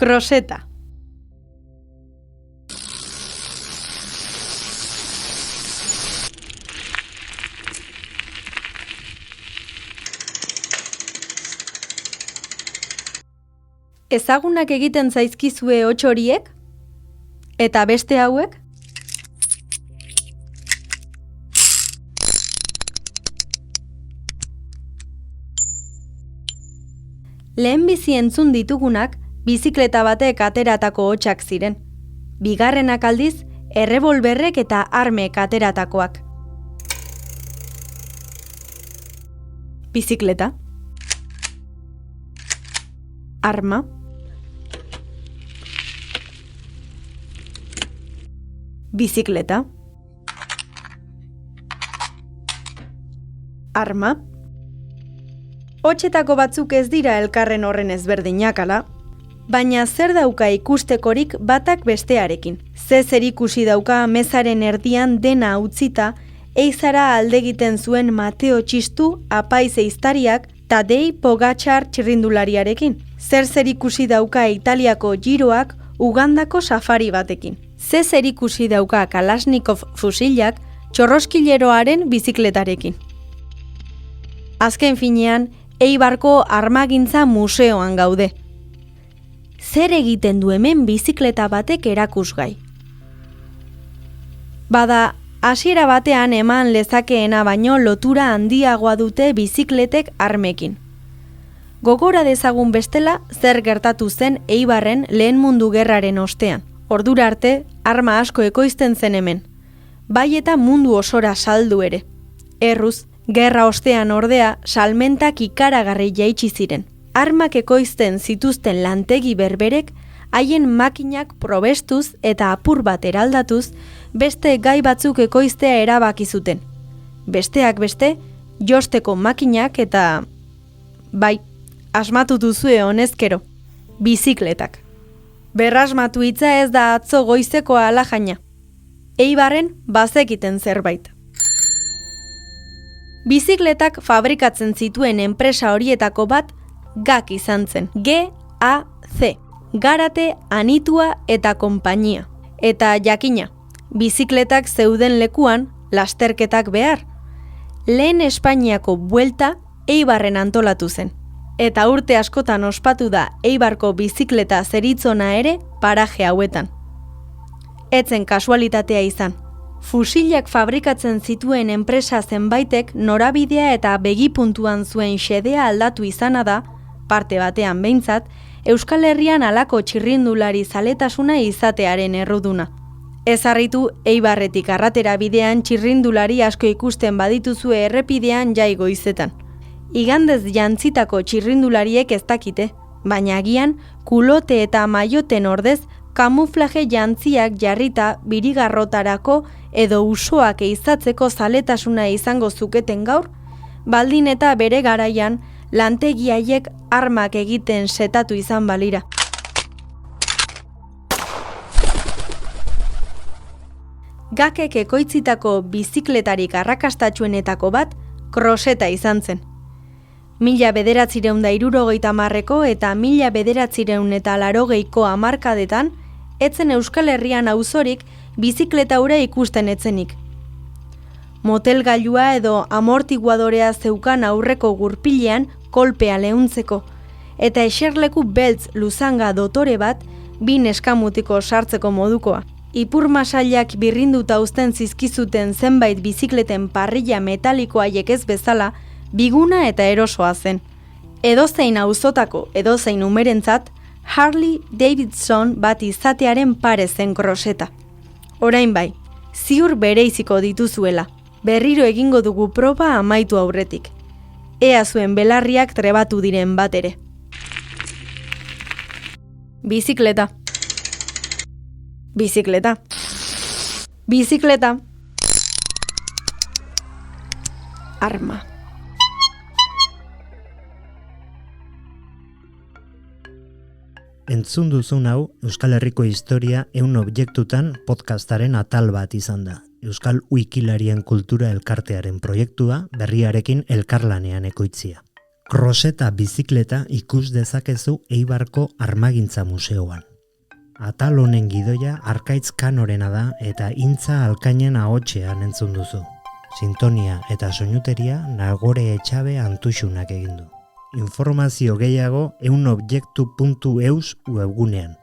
Kroseta. Ezagunak egiten zaizkizue hots horiek? Eta beste hauek? Lehenbizi entzun ditugunak bizikleta batek ateratako hotsak ziren. Bigarrenak aldiz, errebolberrek eta armek ateratakoak. Bizikleta. Arma. Bizikleta. Arma. Hotsetako batzuk ez dira elkarren horren ezberdinak ala, baina zer dauka ikustekorik batak bestearekin. Ze zerikusi dauka mezaren erdian dena utzita, eizara aldegiten zuen Mateo Txistu apaiz eiztariak Tadej Pogačar txirrindulariarekin. Zer zerikusi dauka Italiako Giroak Ugandako safari batekin. Ze zerikusi dauka Kalashnikov fusilak txorroskileroaren bizikletarekin. Azken finean, Eibarko Armagintza Museoan gaude. Zer egiten du hemen bizikleta batek erakusgai? Bada, hasiera batean eman lezakeena baino lotura handiagoa dute bizikletek armekin. Gogora dezagun bestela zer gertatu zen Eibarren Lehen Mundu Gerraren ostean. Ordura arte, arma asko ekoizten zen hemen. Bai eta mundu osora saldu ere. Erruz, gerra ostean ordea salmentak ikaragarri jaitsi ziren. Armak ekoizten zituzten lantegi berberek haien makinak probestuz eta apur bat eraldatuz beste gai batzuk ekoiztea erabaki zuten. Besteak beste, josteko makinak eta... Bai, asmatu duzue honezkero, bizikletak. Berrasmatu hitza ez da atzo goizeko alajaina. Eibarren bazekiten zerbait. Bizikletak fabrikatzen zituen enpresa horietako bat GAC izan zen. G-A-C. Garate, Anitua eta Konpainia. Eta jakina, bizikletak zeuden lekuan lasterketak behar. Lehen Espainiako buelta Eibarren antolatu zen. Eta urte askotan ospatu da Eibarko bizikleta zeritzona ere paraje hauetan. Etzen kasualitatea izan. Fusilak fabrikatzen zituen enpresa zenbaitek norabidea eta begipuntuan zuen xedea aldatu izana da, parte batean behintzat, Euskal Herrian halako txirrindulari zaletasuna izatearen erruduna. Ez harritu Eibarretik arratera bidean txirrindulari asko ikusten badituzue errepidean jai goizetan. Igandez jantzitako txirrindulariek ez dakite, baina agian kulote eta maioten ordez kamuflaje jantziak jarrita birigarrotarako edo usoak eizatzeko zaletasuna izango zuketen gaur, baldin eta bere garaian lantegi haiek armak egiten setatu izan balira. GACek ekoitzitako bizikletarik arrakastatsuenetako bat Kroseta izan zen. 1970ko eta 1980ko hamarkadetan, etzen Euskal Herrian auzorik bizikleta hura ikusten etzenik. Motelgailua edo amortiguadorea zeukan aurreko gurpilean kolpea leuntzeko, eta eserleku beltz luzanga dotore bat bin eskamutiko sartzeko modukoa. Ipur masailak birrinduta uzten zizkizuten zenbait bizikleten parrilla metaliko haiek ez bezala, biguna eta erosoa zen. Edozein auzotako edozein umerentzat, Harley Davidson bat izatearen pare zen Kroseta. Orain bai, ziur bereiziko dituzuela. Berriro egingo dugu proba amaitu aurretik. Ea zuen belarriak trebatu diren bat ere. Bizikleta. Bizikleta. Bizikleta. Arma. Entzun duzun hau Euskal Herriko historia 100 objektutan podcastaren atal bat izan da. Euskal Wikilarien kultura elkartearen proiektua berriarekin elkarlanean ekoitzia. Kroseta bizikleta ikus dezakezu Eibarko Armagintza Museoan. Atal honen gidoia Arkaitz Kanorena da eta Intza Alkainen ahotsean entzun duzu. Sintonia eta soinuteria Nagore Etxabe Antuxunak egin du. Informazio gehiago eunobjektu.eus webgunean.